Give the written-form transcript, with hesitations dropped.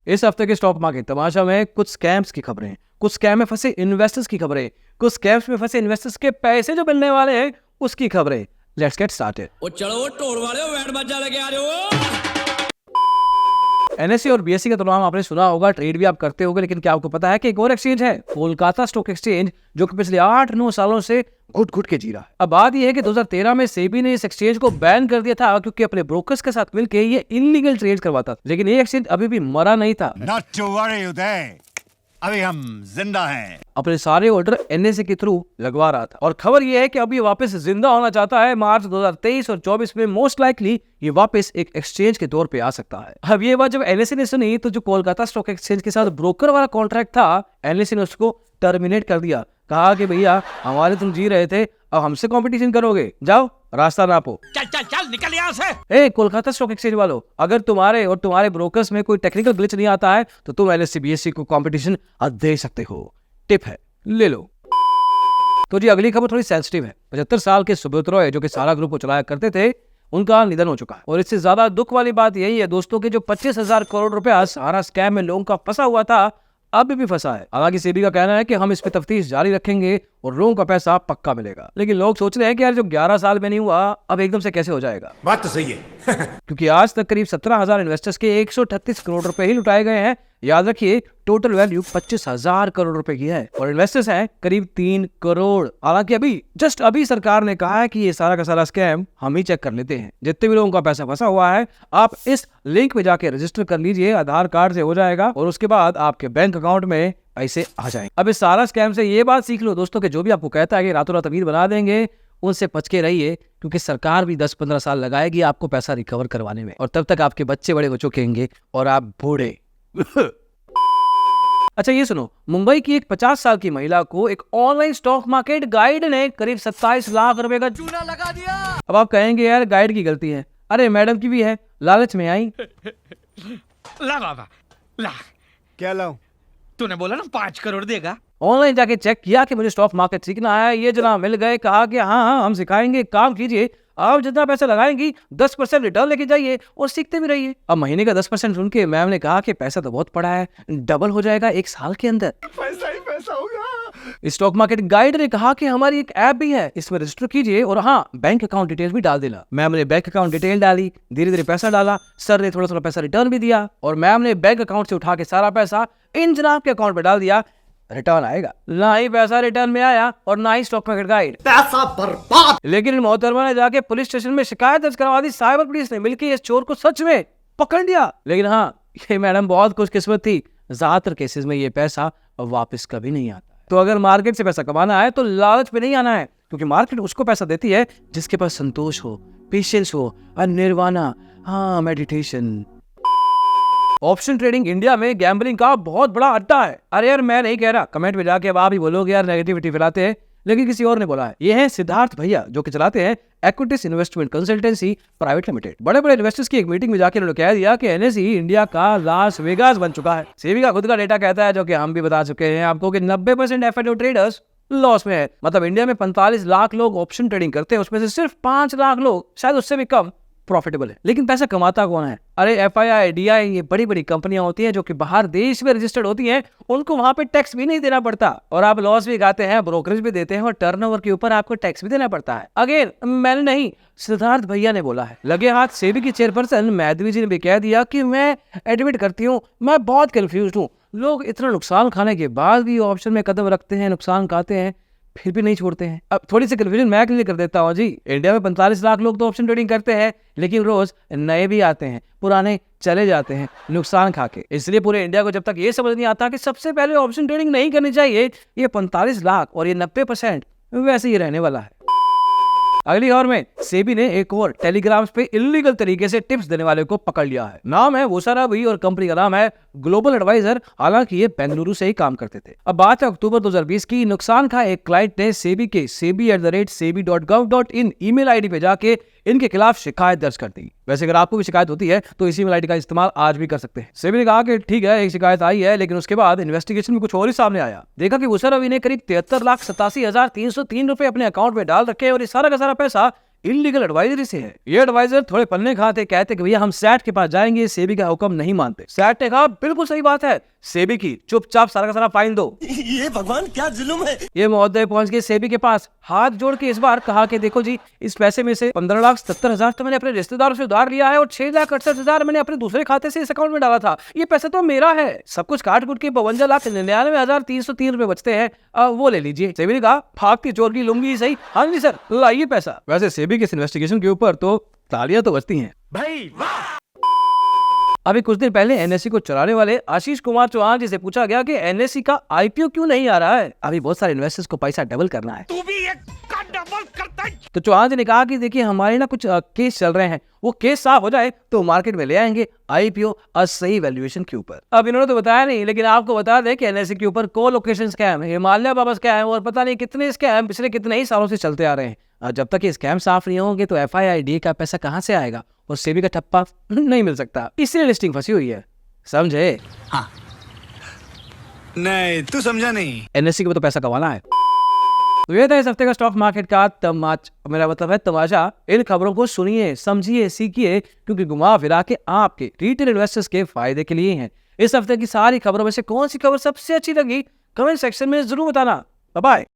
इस हफ्ते के स्टॉक मार्केट तमाशा में कुछ स्कैम्स की खबरें, कुछ स्कैम में फंसे इन्वेस्टर्स की खबरें, कुछ स्कैम्स में फंसे इन्वेस्टर्स के पैसे जो मिलने वाले हैं उसकी खबरें। Let's get started. ओ चलो ढोल वाले बैंड बाजा लेके आ रहे हो। एनएसई और बीएसई का तो नाम आपने सुना होगा, ट्रेड भी आप करते होंगे, लेकिन क्या आपको पता है कि एक और एक्सचेंज है, कोलकाता स्टॉक एक्सचेंज, जो कि पिछले 8-9 सालों से घुट घुट के जी रहा है। अब बात यह है कि 2013 में सेबी ने इस एक्सचेंज को बैन कर दिया था क्योंकि अपने ब्रोकर्स के साथ मिलकर ये इलीगल ट्रेड करवाता था, लेकिन ये एक्सचेंज अभी भी मरा नहीं था। Not to worry, उदय, अभी हम जिंदा हैं। अपने सारे ऑर्डर एनएसए के थ्रू लगवा रहा था और खबर यह है कि अभी वापस जिंदा होना चाहता है। मार्च 2023 और 24 में मोस्ट लाइकली ये वापस एक एक्सचेंज के तौर पे आ सकता है। अब ये बात जब एनएसए ने सुनी तो जो कोलकाता स्टॉक एक्सचेंज के साथ ब्रोकर वाला कॉन्ट्रैक्ट था, एनएसए ने उसको टर्मिनेट कर दिया। कहा कि भैया हमारे तुम जी रहे थे, अब हमसे कंपटीशन करोगे, जाओ रास्ता नापो, चल चल चल निकल यहाँ से। ए कोलकाता स्टॉक एक्सचेंज वालों, अगर तुम्हारे और तुम्हारे ब्रोकर्स में कोई टेक्निकल ग्लिच नहीं आता है तो तुम एनएसई बीएसई को कंपटीशन दे सकते हो। टिप है, ले लो। तो जी अगली खबर थोड़ी सेंसिटिव है। 75 साल के सुब्रत रॉय जो कि सारा ग्रुप को चलाया करते थे, उनका निधन हो चुका है। और इससे ज्यादा दुख वाली बात यही है दोस्तों कि जो 25,000 करोड़ रुपया सारा स्कैम में लोगों का फंसा हुआ था, अभी भी फंसा है। हालांकि सेबी का कहना है कि हम इस पे तफ्तीश जारी रखेंगे और लोगों का पैसा पक्का मिलेगा, लेकिन लोग सोच रहे हैं कि यार जो 11 साल में नहीं हुआ अब एकदम से कैसे हो जाएगा। बात तो सही है। क्योंकि आज तक करीब 17,000 इन्वेस्टर्स के 138 करोड़ रुपए ही लुटाए गए हैं। याद रखिए टोटल वैल्यू 25,000 करोड़ रुपए की है और इन्वेस्टर्स हैं करीब 3 करोड़। हालांकि अभी सरकार ने कहा है कि ये सारा का सारा स्कैम हम ही चेक कर लेते हैं। जितने भी लोगों का पैसा फंसा हुआ है, आप इस लिंक पे जाके रजिस्टर कर लीजिए, आधार कार्ड से हो जाएगा और उसके बाद आपके बैंक अकाउंट में पैसे आ जाएंगे। अब इस सारा स्कैम से ये बात सीख लो दोस्तों कि जो भी आपको कहता है कि रातों रात अमीर बना देंगे, उनसे बच के रहिए, क्योंकि सरकार भी 10-15 साल लगाएगी आपको पैसा रिकवर करवाने में और तब तक आपके बच्चे बड़े हो चुके होंगे और आप बूढ़े। अच्छा ये सुनो, मुंबई की एक 50 साल की महिला को एक ऑनलाइन स्टॉक मार्केट गाइड ने करीब 27 लाख रुपए का चूना लगा दिया। अब आप कहेंगे यार गाइड की गलती है, अरे मैडम की भी है, लालच में आई। ला बाबा ला। क्या लाऊं? तूने बोला ना 5 करोड़ देगा। ऑनलाइन जाके चेक किया कि मुझे स्टॉक मार्केट सीखना है, ये जनाब मिल गए। कहा कि हाँ हम सिखाएंगे, काम कीजिए, आप जितना पैसा लगाएंगी 10% रिटर्न लेके जाइए और सीखते भी रहिए। अब महीने का 10% सुन के मैम ने कहा कि पैसा तो बहुत पड़ा है, डबल हो जाएगा 1 साल के अंदर। पैसा ही पैसा होगा। स्टॉक मार्केट गाइड ने कहा कि हमारी एक ऐप भी है, इसमें रजिस्टर कीजिए और हाँ बैंक अकाउंट डिटेल भी डाल देना। मैम ने बैंक अकाउंट डिटेल डाली, धीरे धीरे पैसा डाला, सर ने थोड़ा थोड़ा पैसा रिटर्न भी दिया और मैम ने बैंक अकाउंट से उठा के सारा पैसा इन जनाब के अकाउंट में डाल दिया। रिटर्न आएगा, ना ही पैसा रिटर्न में आया और ना ही स्टॉक मार्केट गाइड, पैसा बर्बाद। लेकिन मोहतरमा ने जाके पुलिस स्टेशन में शिकायत दर्ज करवा दी। साइबर पुलिस ने मिलकर इस चोर को सच में पकड़ लिया। लेकिन हाँ ये मैडम बहुत खुशकिस्मत थी, ज्यादातर केसेस में ये पैसा वापस कभी नहीं आता। तो अगर मार्केट से पैसा कमाना है तो लालच पे नहीं आना है, क्योंकि मार्केट उसको पैसा देती है जिसके पास संतोष हो, पेशेंस हो और निर्वाणा, हाँ मेडिटेशन। ऑप्शन ट्रेडिंग इंडिया में गैम्बलिंग का बहुत बड़ा अड्डा है। अरे यार मैं नहीं कह रहा, कमेंट में जाके अब आप ही बोलोगे यार नेगेटिविटी फैलाते हैं, लेकिन किसी और ने बोला है। ये है सिद्धार्थ भैया जो कि चलाते हैं equities investment consultancy private limited. बड़े बड़े इन्वेस्टर्स की एक मीटिंग में जाके उन्होंने कह दिया कि एनएसई इंडिया का लास वेगास बन चुका है। सेबी का खुद का डेटा कहता है, जो कि हम भी बता चुके हैं आपको, कि 90% एफएनओ ट्रेडर्स लॉस में है। मतलब इंडिया में 45 लाख लोग ऑप्शन ट्रेडिंग करते हैं, उसमें से सिर्फ 5 लाख लोग, शायद उससे भी कम, प्रॉफिटेबल है। लेकिन पैसा कमाता कौन है? अरे एफआईआई, डीआई, ये बड़ी बड़ी कंपनियां होती हैं जो कि बाहर देश में रजिस्टर्ड होती हैं, उनको वहां पे टैक्स भी नहीं देना पड़ता और आप लॉस भी खाते हैं, ब्रोकरेज भी देते हैं और टर्नओवर के ऊपर आपको टैक्स भी देना पड़ता है। अगेन मैंने नहीं, सिद्धार्थ भैया ने बोला है। लगे हाथ सेबी की चेयरपर्सन माधवी जी ने भी कह दिया कि मैं एडमिट करती हूँ, मैं बहुत कंफ्यूज हूँ। लोग इतना नुकसान खाने के बाद भी ऑप्शन में कदम रखते हैं, नुकसान खाते हैं, फिर भी नहीं छोड़ते हैं। अब थोड़ी सी कन्फ्यूजन मैं क्लियर कर देता हूँ जी। इंडिया में 45 लाख लोग तो ऑप्शन ट्रेडिंग करते हैं, लेकिन रोज नए भी आते हैं, पुराने चले जाते हैं नुकसान खा के। इसलिए पूरे इंडिया को जब तक ये समझ नहीं आता कि सबसे पहले ऑप्शन ट्रेडिंग नहीं करनी चाहिए, ये 45 लाख और ये 90% वैसे ही रहने वाला है। अगली खबर में सेबी ने एक और टेलीग्राम्स पे इलीगल तरीके से टिप्स देने वाले को पकड़ लिया है। नाम है वोसारा भी और कंपनी का नाम है ग्लोबल एडवाइजर। हालांकि ये बेंगलुरु से ही काम करते थे। अब बात है अक्टूबर 2020 की। नुकसान का एक क्लाइंट ने सेबी के sebi@sebi.gov.in ईमेल आईडी पे जाके इनके खिलाफ शिकायत दर्ज कर दी। वैसे अगर आपको भी शिकायत होती है तो इसी ईमेल आईडी का इस्तेमाल आज भी कर सकते हैं। सेबी ने कहा कि ठीक है एक शिकायत आई है, लेकिन उसके बाद इन्वेस्टिगेशन में कुछ और ही सामने आया। देखा कि वोसारा भी ने करीब 73,87,303 रुपए अपने अकाउंट में डाल रखे और ये सारा का सारा पैसा इलीगल एडवाइजरी से है। ये एडवाइजर थोड़े पन्ने खाते, कहते कि भैया हम सेट के पास जाएंगे, सेबी का हुक्म नहीं मानते। सेट ने कहा बिल्कुल सही बात है, सेबी की चुपचाप सारा का सारा फाइन दो। ये भगवान क्या जुल्म है। ये महोदय पहुंच गए सेबी के पास, हाथ जोड़ के इस बार कहा कि देखो जी, इस पैसे में से 15,70,000 तो मैंने अपने रिश्तेदारों से उधार लिया है और 6,68,000 मैंने अपने दूसरे खाते से इस अकाउंट में डाला था। ये पैसा तो मेरा है। सब कुछ काट कुट के 52,99,303 रुपए बचते हैं, वो ले लीजिए। सेबी ने कहा भागती चोर की लुंगी सही। हाँ जी सर, लाइए पैसा। वैसे सेबी के इस इन्वेस्टिगेशन के ऊपर तो तालियां तो बजती हैं भाई वाह। अभी कुछ दिन पहले एनएससी को चलाने वाले आशीष कुमार चौहान जी से पूछा गया कि एनएससी का आईपीओ क्यों नहीं आ रहा है। अभी बहुत सारे इन्वेस्टर्स को पैसा डबल करना है। तू भी एक का डबल करता है। तो चौहान जी ने कहा कि देखिए हमारे ना कुछ केस चल रहे हैं, वो केस साफ हो जाए तो मार्केट में ले आएंगे आईपीओ सही वैल्यूएशन के ऊपर। अब इन्होंने तो बताया नहीं, लेकिन आपको बता दें कि एनएससी के ऊपर को लोकेशन स्कैम, हिमालय बाबा स्कैम और पता नहीं कितने स्कैम पिछले कितने ही सालों से चलते आ रहे हैं। जब तक ये स्कैम साफ नहीं होंगे तो एफआईआईडी का पैसा कहां से आएगा और सेबी का ठप्पा नहीं मिल सकता। इसलिए लिस्टिंग फंसी हुई है, समझे? हाँ नहीं, तू समझा नहीं। एनएससी को तो पैसा कमाना है। तो ये था इस हफ्ते का स्टॉक मार्केट का मेरा मतलब है तमाशा। इन खबरों को सुनिए, समझिए, सीखिए, क्योंकि घुमा फिरा के आपके रिटेल इन्वेस्टर्स के फायदे के लिए हैं। इस हफ्ते की सारी खबरों में से कौन सी खबर सबसे अच्छी लगी कमेंट सेक्शन में जरूर बताना। Bye bye.